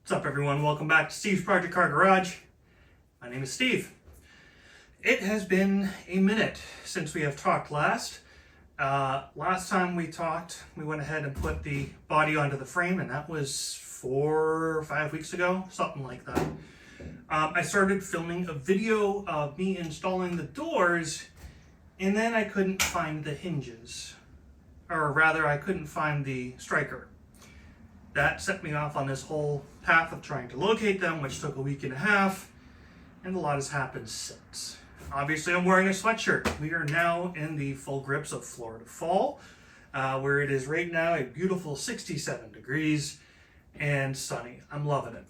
What's up, everyone? Welcome back to Steve's Project Car Garage. My name is Steve. It has been a minute since we have talked last. Last time we talked, we went ahead and put the body onto the frame, and that was 4 or 5 weeks ago, something like that. I started filming a video of me installing the doors, and then I couldn't find the hinges. Or rather, I couldn't find the striker. That set me off on this whole path of trying to locate them, which took a week and a half, and a lot has happened since. Obviously, I'm wearing a sweatshirt. We are now in the full grips of Florida fall, where it is right now a beautiful 67 degrees and sunny. I'm loving it.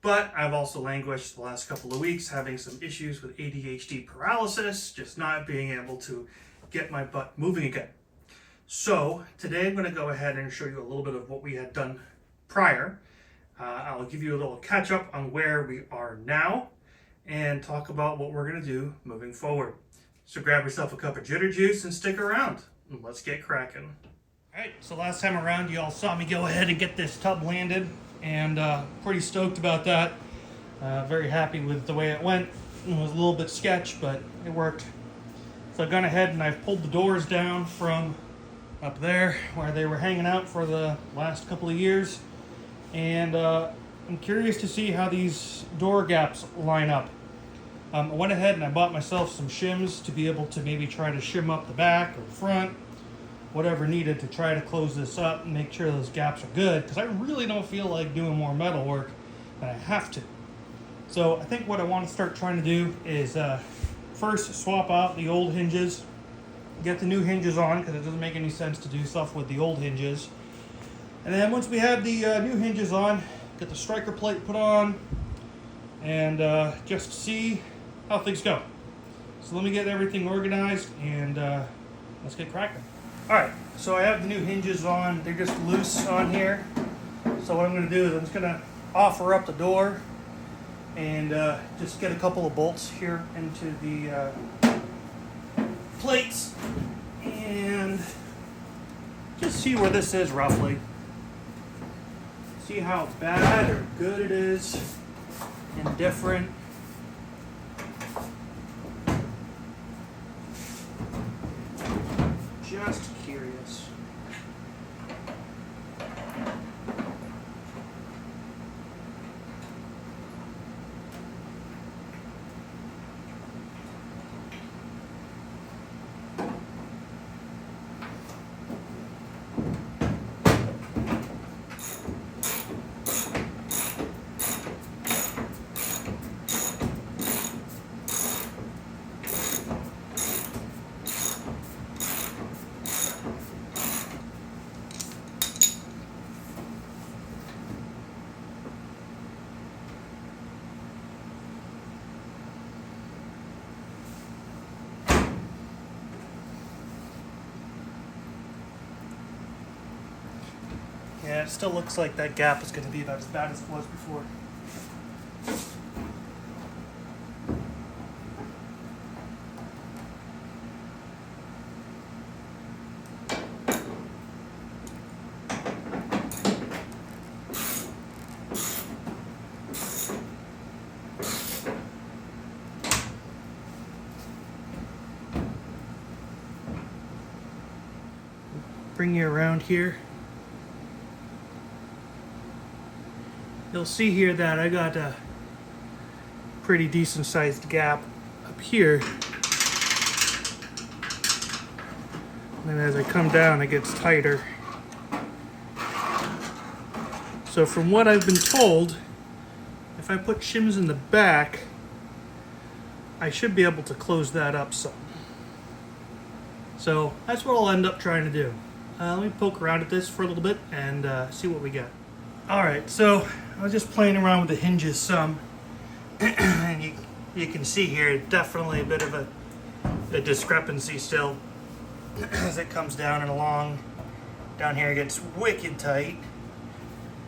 But I've also languished the last couple of weeks having some issues with ADHD paralysis, just not being able to get my butt moving again. So today I'm going to go ahead and show you a little bit of what we had done prior. I'll give you a little catch up on where we are now and talk about what we're going to do moving forward. So grab yourself a cup of jitter juice and stick around. And let's get cracking. Alright, so last time around you all saw me go ahead and get this tub landed, and pretty stoked about that. Very happy with the way it went. It was a little bit sketch, but it worked. So I've gone ahead and I've pulled the doors down from up there where they were hanging out for the last couple of years, and I'm curious to see how these door gaps line up. I went ahead and I bought myself some shims to be able to maybe try to shim up the back or the front, whatever needed to try to close this up and make sure those gaps are good, because I really don't feel like doing more metal work than I have to. So I think what I want to start trying to do is first swap out the old hinges, get the new hinges on, because it doesn't make any sense to do stuff with the old hinges. And then once we have the new hinges on, get the striker plate put on, and just see how things go. So let me get everything organized, and let's get cracking. Alright, so I have the new hinges on. They're just loose on here. So what I'm going to do is I'm just going to offer up the door and just get a couple of bolts here into the plates and just see where this is roughly. See how bad or good it is, indifferent. Just curious. Yeah, it still looks like that gap is going to be about as bad as it was before. Bring you around here. You'll see here that I got a pretty decent sized gap up here. And then as I come down, it gets tighter. So from what I've been told, if I put shims in the back, I should be able to close that up some. So that's what I'll end up trying to do. Let me poke around at this for a little bit and see what we get. Alright, so I was just playing around with the hinges some, and you can see here definitely a bit of a discrepancy still as it comes down and along. Down here it gets wicked tight,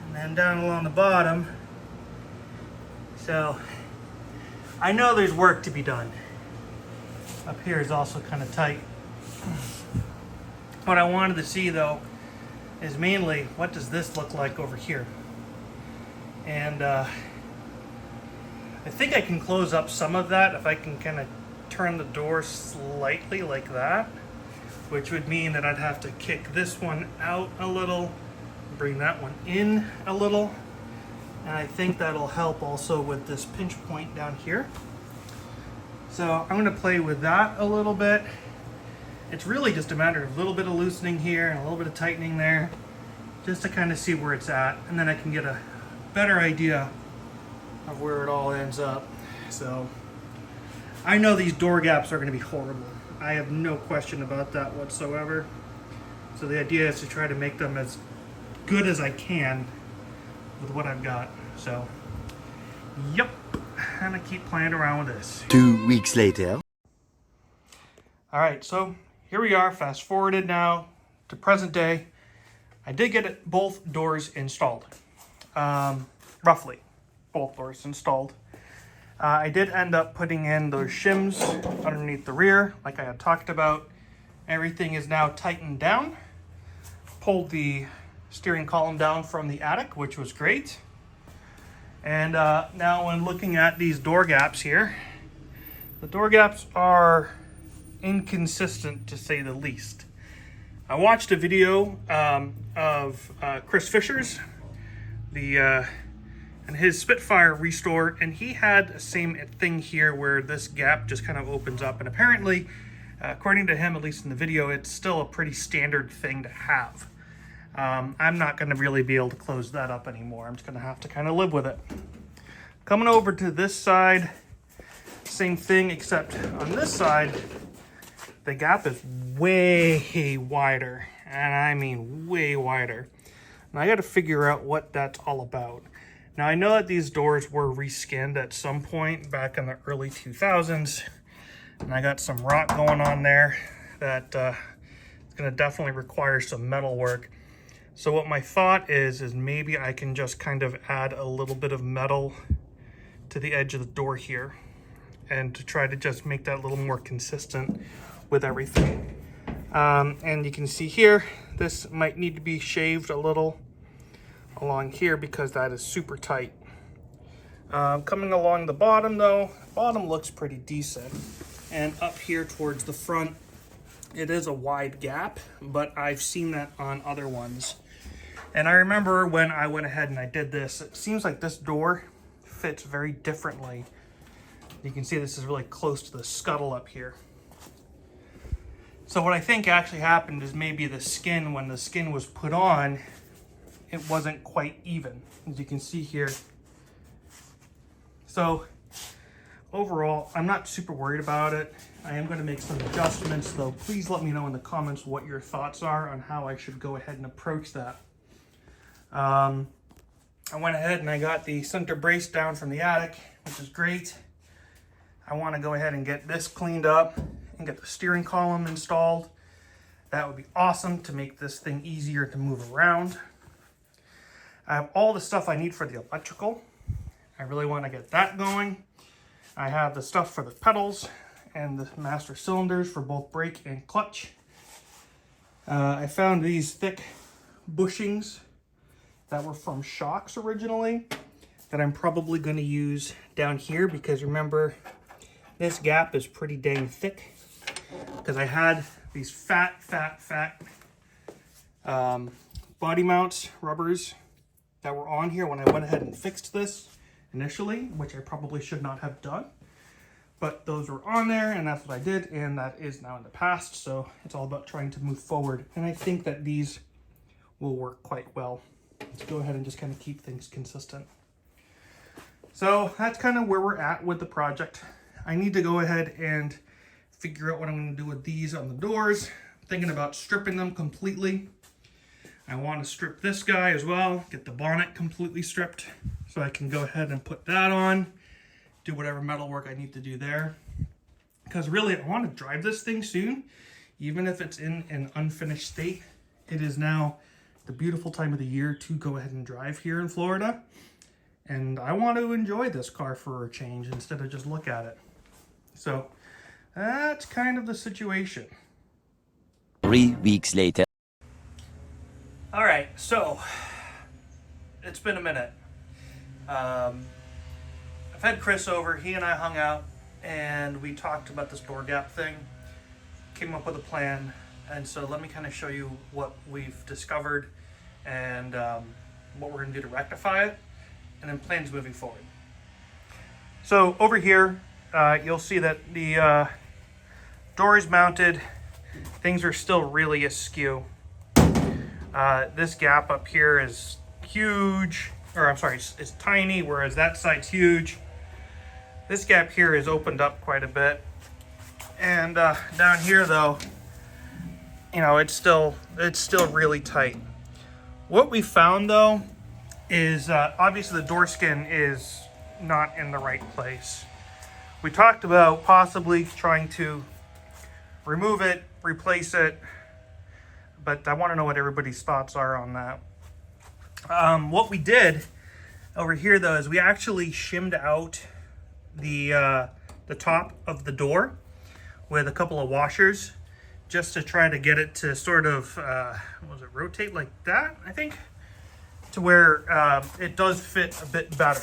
and then down along the bottom. So I know there's work to be done. Up here is also kind of tight. What I wanted to see though is mainly what does this look like over here. And I think I can close up some of that if I can kind of turn the door slightly like that, which would mean that I'd have to kick this one out a little, bring that one in a little, and I think that'll help also with this pinch point down here. So I'm going to play with that a little bit. It's really just a matter of a little bit of loosening here and a little bit of tightening there, just to kind of see where it's at, and then I can get a better idea of where it all ends up. So I know these door gaps are going to be horrible. I have no question about that whatsoever. So the idea is to try to make them as good as I can with what I've got. So, yep, I'm gonna keep playing around with this. 2 weeks later. All right, so here we are, fast forwarded now to present day. I did get both doors installed, roughly both doors installed. I did end up putting in those shims underneath the rear, like I had talked about. Everything is now tightened down. Pulled the steering column down from the attic, which was great. And now when looking at these door gaps here, the door gaps are inconsistent to say the least. I watched a video of Chris Fisher's, and his Spitfire Restore, and he had the same thing here where this gap just kind of opens up, and apparently, according to him, at least in the video, it's still a pretty standard thing to have. I'm not going to really be able to close that up anymore. I'm just going to have to kind of live with it. Coming over to this side, same thing, except on this side, the gap is way wider, and I mean way wider. And I got to figure out what that's all about. Now, I know that these doors were reskinned at some point back in the early 2000s, and I got some rot going on there that it's going to definitely require some metal work. So what my thought is maybe I can just kind of add a little bit of metal to the edge of the door here, and to try to just make that a little more consistent with everything. And you can see here, this might need to be shaved a little along here because that is super tight. Coming along the bottom though, bottom looks pretty decent. And up here towards the front, it is a wide gap, but I've seen that on other ones. And I remember when I went ahead and I did this, it seems like this door fits very differently. You can see this is really close to the scuttle up here. So what I think actually happened is maybe the skin, when the skin was put on, it wasn't quite even, as you can see here. So overall, I'm not super worried about it. I am going to make some adjustments, though. Please let me know in the comments what your thoughts are on how I should go ahead and approach that. I went ahead and I got the center brace down from the attic, which is great. I want to go ahead and get this cleaned up and get the steering column installed. That would be awesome to make this thing easier to move around. I have all the stuff I need for the electrical. I really want to get that going. I have the stuff for the pedals and the master cylinders for both brake and clutch. I found these thick bushings that were from shocks originally that I'm probably going to use down here, because remember, this gap is pretty dang thick, because I had these fat body mounts rubbers that were on here when I went ahead and fixed this initially, which I probably should not have done. But those were on there, and that's what I did, and that is now in the past, so it's all about trying to move forward. And I think that these will work quite well. Let's go ahead and just kind of keep things consistent. So that's kind of where we're at with the project. I need to go ahead and figure out what I'm going to do with these on the doors. I'm thinking about stripping them completely. I want to strip this guy as well, get the bonnet completely stripped so I can go ahead and put that on, do whatever metal work I need to do there. Because really, I want to drive this thing soon, even if it's in an unfinished state. It is now the beautiful time of the year to go ahead and drive here in Florida. And I want to enjoy this car for a change instead of just look at it. So that's kind of the situation. 3 weeks later. All right, so it's been a minute. I've had Chris over, he and I hung out, and we talked about this door gap thing, came up with a plan, and so let me kind of show you what we've discovered and what we're going to do to rectify it, and then plans moving forward. So over here, you'll see that the door is mounted. Things are still really askew. This gap up here is huge, or I'm sorry, it's tiny, whereas that side's huge. This gap here is opened up quite a bit. And down here though, you know, it's still really tight. What we found though is obviously the door skin is not in the right place. We talked about possibly trying to remove it, replace it, but I want to know what everybody's thoughts are on that. What we did over here though is we actually shimmed out the top of the door with a couple of washers just to try to get it to sort of rotate like that, I think, to where it does fit a bit better.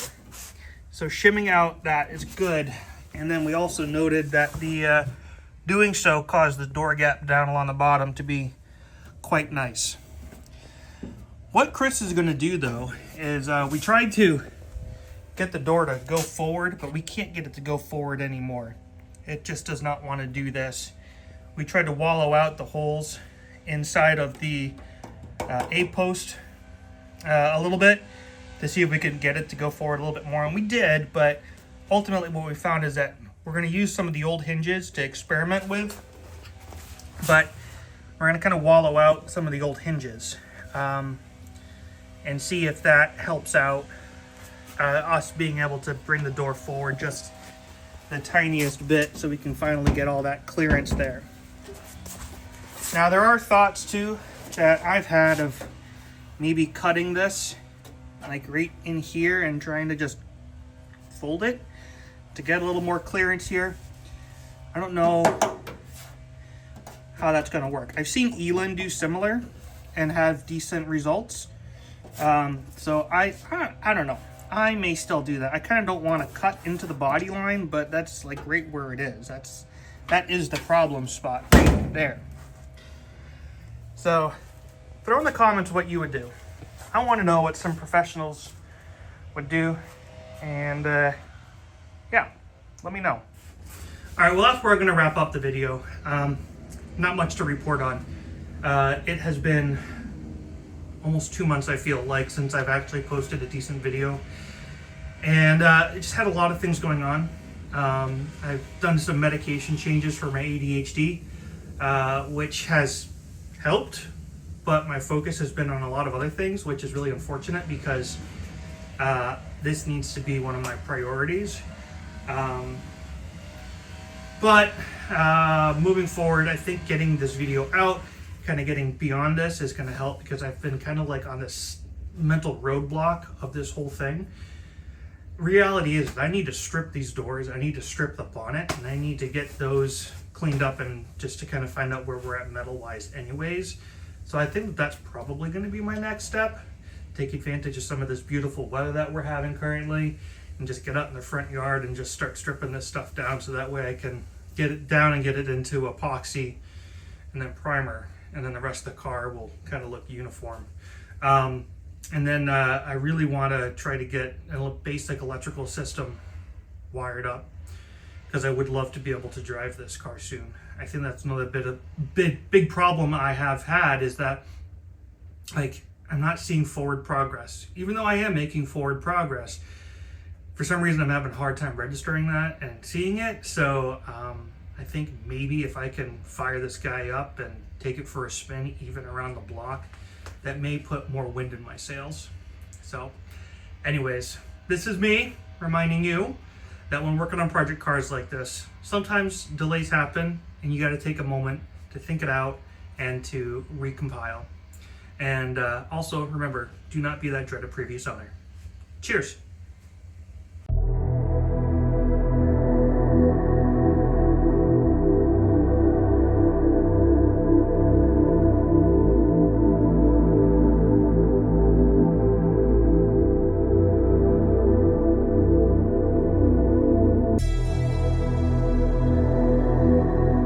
So shimming out that is good. And then we also noted that the doing so caused the door gap down along the bottom to be quite nice. What Chris is going to do though is we tried to get the door to go forward, but we can't get it to go forward anymore. It just does not want to do this. We tried to wallow out the holes inside of the A-post a little bit to see if we could get it to go forward a little bit more, and we did, but ultimately what we found is that we're going to use some of the old hinges to experiment with, but we're going to kind of wallow out some of the old hinges and see if that helps out us being able to bring the door forward just the tiniest bit so we can finally get all that clearance there. Now there are thoughts too that I've had of maybe cutting this like right in here and trying to just fold it to get a little more clearance here. I don't know how that's going to work. I've seen Elon do similar and have decent results. So I don't know. I may still do that. I kind of don't want to cut into the body line, but that's like right where it is. That is the problem spot right there. So throw in the comments what you would do. I want to know what some professionals would do, and yeah, let me know. All right, well, that's where we're going to wrap up the video. Not much to report on. It has been almost 2 months, I feel like, since I've actually posted a decent video. And I just had a lot of things going on. I've done some medication changes for my ADHD, which has helped, but my focus has been on a lot of other things, which is really unfortunate because this needs to be one of my priorities. But moving forward, I think getting this video out, kind of getting beyond this is going to help, because I've been kind of like on this mental roadblock of this whole thing. Reality is I need to strip these doors, I need to strip the bonnet, and I need to get those cleaned up, and just to kind of find out where we're at metal wise anyways. So I think that's probably going to be my next step. Take advantage of some of this beautiful weather that we're having currently and just get out in the front yard and just start stripping this stuff down, so that way I can get it down and get it into epoxy and then primer, and then the rest of the car will kind of look uniform. And then I really want to try to get a basic electrical system wired up, because I would love to be able to drive this car soon. I think that's another big problem I have had, is that like I'm not seeing forward progress, even though I am making forward progress. For some reason, I'm having a hard time registering that and seeing it. So I think maybe if I can fire this guy up and take it for a spin, even around the block, that may put more wind in my sails. So anyways, this is me reminding you that when working on project cars like this, sometimes delays happen and you got to take a moment to think it out and to recompile. And also remember, do not be that dreaded previous owner. Cheers.